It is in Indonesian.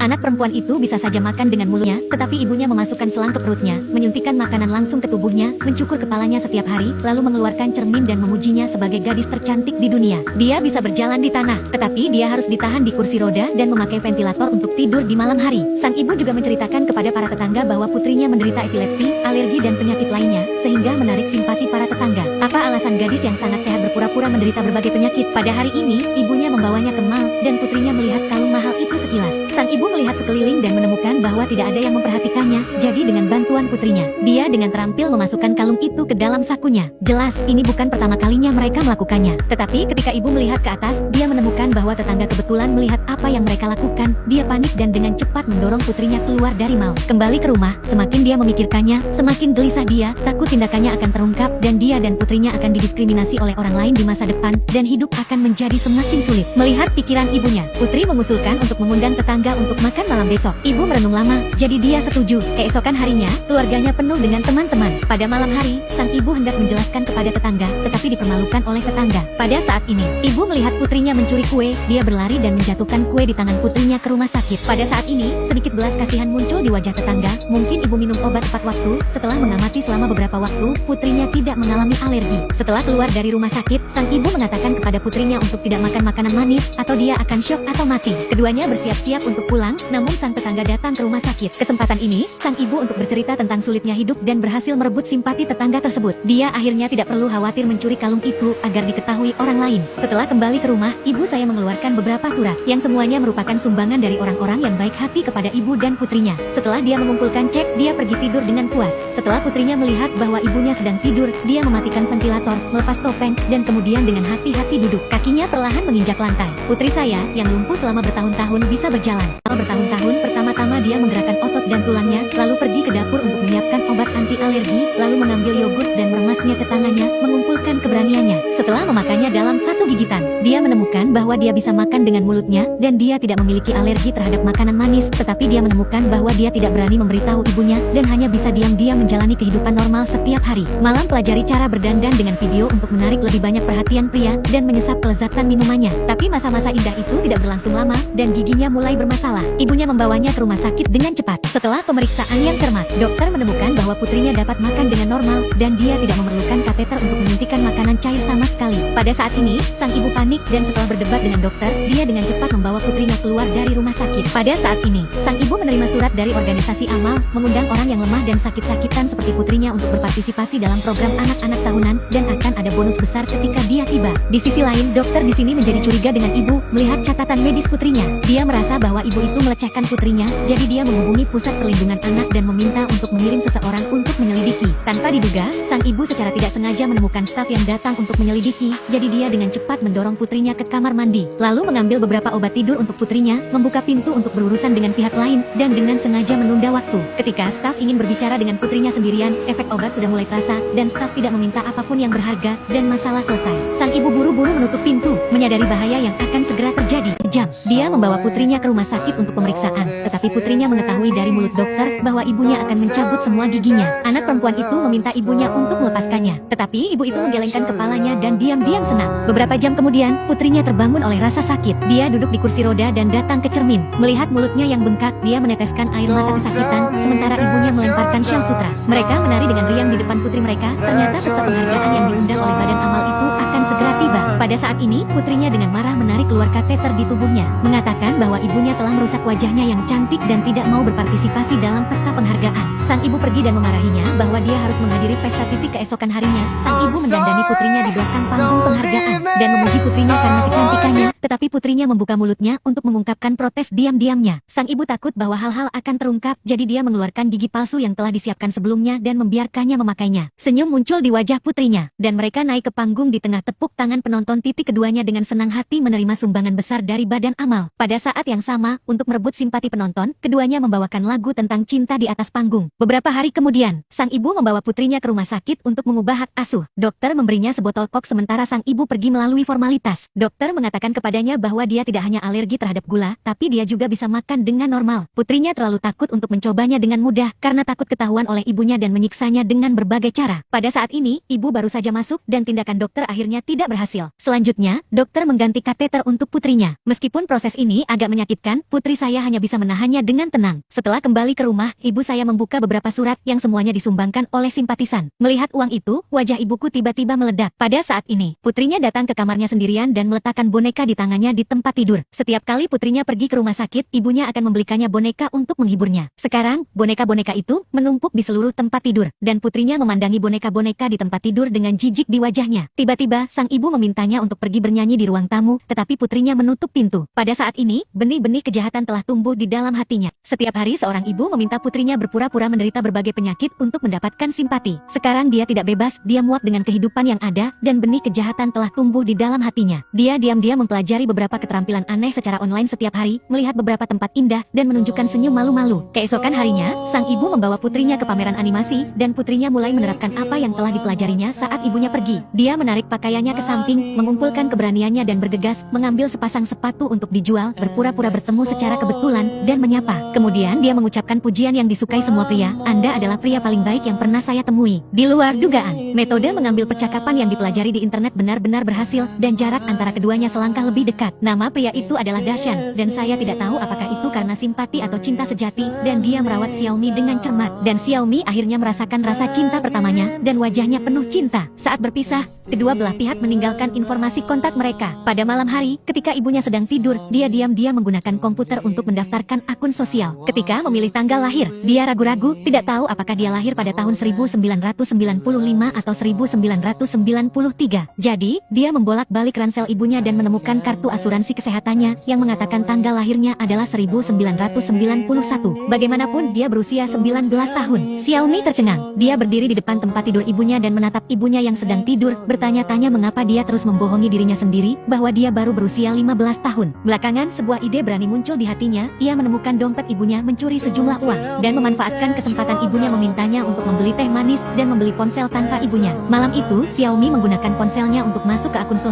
Anak perempuan itu bisa saja makan dengan mulutnya, tetapi ibunya memasukkan selang ke perutnya, menyuntikkan makanan langsung ke tubuhnya, mencukur kepalanya setiap hari, lalu mengeluarkan cermin dan memujinya sebagai gadis tercantik di dunia. Dia bisa berjalan di tanah, tetapi dia harus ditahan di kursi roda dan memakai ventilator untuk tidur di malam hari. Sang ibu juga menceritakan kepada para tetangga bahwa putrinya menderita epilepsi, alergi dan penyakit lainnya, sehingga menarik simpati para tetangga. Apa alasan gadis yang sangat sehat berpura-pura menderita berbagai penyakit? Pada hari ini, ibunya membawanya ke mall, dan putrinya melihat kalung mahal itu sekilas. Sang ibu melihat sekeliling dan menemukan bahwa tidak ada yang memperhatikannya, jadi dengan bantuan putrinya, dia dengan terampil memasukkan kalung itu ke dalam sakunya. Jelas, ini bukan pertama kalinya mereka melakukannya. Tetapi ketika ibu melihat ke atas, dia menemukan bahwa tetangga kebetulan melihat apa yang mereka lakukan. Dia panik dan dengan cepat mendorong putrinya keluar dari mall. Kembali ke rumah, semakin dia memikirkannya, semakin gelisah dia, takut tindakannya akan terungkap, dan dia dan putrinya akan didiskriminasi oleh orang lain di masa depan, dan hidup akan menjadi semakin sulit. Melihat pikiran ibunya, putri mengusulkan untuk mengundang tetangga untuk makan malam besok. Ibu merenung lama, jadi dia setuju. Keesokan harinya, keluarganya penuh dengan teman-teman. Pada malam hari, sang ibu hendak menjelaskan kepada tetangga, tetapi dipermalukan oleh tetangga. Pada saat ini, ibu melihat putrinya mencuri kue, dia berlari dan menjatuhkan kue di tangan putrinya ke rumah sakit. Pada saat ini, sedikit belas kasihan muncul di wajah tetangga. Mungkin ibu minum obat tepat waktu. Setelah mengamati selama beberapa waktu, putrinya tidak mengalami alergi. Setelah keluar dari rumah sakit, sang ibu mengatakan kepada putrinya untuk tidak makan makanan manis, atau dia akan syok atau mati. Keduanya bersiap-siap untuk pulang, namun sang tetangga datang ke rumah sakit. Kesempatan ini, sang ibu untuk bercerita tentang sulitnya hidup dan berhasil merebut simpati tetangga tersebut. Dia akhirnya tidak perlu khawatir mencuri kalung itu agar diketahui orang lain. Setelah kembali ke rumah, ibu saya mengeluarkan beberapa surat, yang semuanya merupakan sumbangan dari orang-orang yang baik hati kepada ibu dan putrinya. Setelah dia mengumpulkan cek, dia pergi tidur dengan puas. Setelah putrinya melihat bahwa ibunya sedang tidur, dia mematikan ventilator, melepas topeng, dan kemudian dengan hati-hati duduk. Kakinya perlahan menginjak lantai. Putri saya, yang lumpuh selama bertahun-tahun bisa berjalan. Selama bertahun-tahun, pertama-tama dia menggerakkan otot dan tulangnya, lalu pergi ke dapur untuk menyiapkan obat anti alergi, lalu mengambil yogurt dan meremasnya ke tangannya, mengumpulkan keberaniannya. Setelah memakannya dalam satu gigitan, dia menemukan bahwa dia bisa makan dengan mulutnya, dan dia tidak memiliki alergi terhadap makanan manis, tetapi dia menemukan bahwa dia tidak berani memberitahu ibunya, dan hanya bisa diam-diam menjalani kehidupan normal setiap hari. Malam pelajari cara berdandan dengan video untuk menarik lebih banyak perhatian pria, dan menyesap kelezatan minumannya. Tapi masa-masa indah itu tidak berlangsung lama, dan giginya mulai bermasalah. Ibunya membawanya ke rumah sakit dengan cepat. Setelah pemeriksaan yang cermat, dokter menemukan bahwa putrinya dapat makan dengan normal, dan dia tidak memerlukan kateter untuk menyuntikkan makanan cair sama sekali. Pada saat ini, sang ibu panik dan setelah berdebat dengan dokter, dia dengan cepat membawa putrinya keluar dari rumah sakit. Pada saat ini, sang ibu menerima surat dari organisasi amal, mengundang orang yang lemah dan sakit-sakitan seperti putrinya untuk berpartisipasi dalam program anak-anak tahunan, dan akan ada bonus besar ketika dia tiba. Di sisi lain, dokter di sini menjadi curiga dengan ibu, melihat catatan medis putrinya. Dia merasa bahwa ibu itu melecehkan putrinya, jadi dia menghubungi pusat perlindungan anak dan meminta untuk mengirim seseorang untuk menyelidiki. Tanpa diduga, sang ibu secara tidak sengaja menemukan staf yang datang untuk menyelidiki, jadi dia dengan cepat mendorong putrinya ke kamar mandi, lalu mengambil beberapa obat tidur untuk putrinya, membuka pintu untuk berurusan dengan pihak lain, dan dengan sengaja menunda waktu. Ketika staf ingin berbicara dengan putrinya sendirian, efek obat sudah mulai terasa, dan staf tidak meminta apapun yang berharga, dan masalah selesai. Sang ibu buru-buru menutup pintu, menyadari bahaya yang akan segera terjadi. Kejam, dia membawa putrinya ke rumah sakit untuk pemeriksaan, tetapi putrinya mengetahui dari mulut dokter bahwa ibunya akan mencabut semua giginya. Anak perempuan itu meminta ibunya untuk melepaskannya, tetapi ibu itu menggelengkan kepalanya dan diam-diam senang. Beberapa jam kemudian, putrinya terbangun oleh rasa sakit. Dia duduk di kursi roda dan datang ke cermin. Melihat mulutnya yang bengkak, dia meneteskan air mata kesakitan, sementara ibunya melemparkan syal sutra. Mereka menari dengan riang di depan putri mereka. Ternyata pesta penghargaan yang diundang oleh badan amal itu akan segera tiba. Pada saat ini, putrinya dengan marah menarik keluar kateter di tubuhnya, mengatakan bahwa ibunya telah merusak wajahnya yang cantik dan tidak mau berpartisipasi dalam pesta penghargaan. Sang ibu pergi dan memarahinya bahwa dia harus menghadiri pesta titik keesokan harinya. Sang ibu mendandani putrinya di belakang panggung penghargaan dan memuji putrinya karena kecantikannya, tetapi putrinya membuka mulutnya untuk mengungkapkan protes diam-diamnya. Sang ibu takut bahwa hal-hal akan terungkap, jadi dia mengeluarkan gigi palsu yang telah disiapkan sebelumnya dan membiarkannya memakainya. Senyum muncul di wajah putrinya, dan mereka naik ke panggung di tengah tepuk tangan penonton. Keduanya dengan senang hati menerima sumbangan besar dari badan amal. Pada saat yang sama, untuk merebut simpati penonton, keduanya membawakan lagu tentang cinta di atas panggung. Beberapa hari kemudian, sang ibu membawa putrinya ke rumah sakit untuk mengubah hak asuh. Dokter memberinya sebotol kok sementara sang ibu pergi melalui formalitas. Dokter mengatakan kepadanya bahwa dia tidak hanya alergi terhadap gula, tapi dia juga bisa makan dengan normal. Putrinya terlalu takut untuk mencobanya dengan mudah karena takut ketahuan oleh ibunya dan menyiksanya dengan berbagai cara. Pada saat ini, ibu baru saja masuk dan tindakan dokter akhirnya tidak berhasil. berhasil. Selanjutnya, dokter mengganti kateter untuk putrinya. Meskipun proses ini agak menyakitkan, putri saya hanya bisa menahannya dengan tenang. Setelah kembali ke rumah, ibu saya membuka beberapa surat yang semuanya disumbangkan oleh simpatisan. Melihat uang itu, wajah ibuku tiba-tiba meledak. Pada saat ini, putrinya datang ke kamarnya sendirian dan meletakkan boneka di tangannya di tempat tidur. Setiap kali putrinya pergi ke rumah sakit, ibunya akan membelikannya boneka untuk menghiburnya. Sekarang, boneka-boneka itu menumpuk di seluruh tempat tidur, dan putrinya memandangi boneka-boneka di tempat tidur dengan jijik di wajahnya. Tiba-tiba, sang ibu memintanya untuk pergi bernyanyi di ruang tamu, tetapi putrinya menutup pintu. Pada saat ini, benih-benih kejahatan telah tumbuh di dalam hatinya. Setiap hari seorang ibu meminta putrinya berpura-pura menderita berbagai penyakit untuk mendapatkan simpati. Sekarang dia tidak bebas, dia muak dengan kehidupan yang ada, dan benih kejahatan telah tumbuh di dalam hatinya. Dia diam-diam mempelajari beberapa keterampilan aneh secara online setiap hari, melihat beberapa tempat indah, dan menunjukkan senyum malu-malu. Keesokan harinya, sang ibu membawa putrinya ke pameran animasi, dan putrinya mulai menerapkan apa yang telah dipelajarinya saat ibunya pergi. Dia menarik pakaiannya ke samping, mengumpulkan keberaniannya dan bergegas, mengambil sepasang sepatu untuk dijual, berpura-pura bertemu secara kebetulan, dan menyapa. Kemudian dia mengucapkan pujian yang disukai semua pria, "Anda adalah pria paling baik yang pernah saya temui." Di luar dugaan, metode mengambil percakapan yang dipelajari di internet benar-benar berhasil, dan jarak antara keduanya selangkah lebih dekat. Nama pria itu adalah Dashan, dan saya tidak tahu apakah itu karena simpati atau cinta sejati, dan dia merawat Xiaomi dengan cermat. Dan Xiaomi akhirnya merasakan rasa cinta pertamanya, dan wajahnya penuh cinta. Saat berpisah, kedua belah pihak meninggalkan informasi kontak mereka. Pada malam hari, ketika ibunya sedang tidur, dia diam-diam menggunakan komputer untuk mendaftarkan akun sosial. Ketika memilih tanggal lahir, dia ragu-ragu, tidak tahu apakah dia lahir pada tahun 1995 atau 1993. Jadi, dia membolak-balik ransel ibunya dan menemukan kartu asuransi kesehatannya yang mengatakan tanggal lahirnya adalah 1991. Bagaimanapun dia berusia 19 tahun. Xiaomi tercengang. Dia berdiri di depan tempat tidur ibunya dan menatap ibunya yang sedang tidur, bertanya-tanya mengapa dia terus membohongi dirinya sendiri bahwa dia baru berusia 15 tahun. Belakangan, sebuah ide berani muncul di hatinya. Ia menemukan dompet ibunya mencuri sejumlah uang dan memanfaatkan kesempatan ibunya memintanya untuk membeli teh manis dan membeli ponsel tanpa ibunya. Malam itu, Xiaomi menggunakan ponselnya untuk masuk ke akun sosial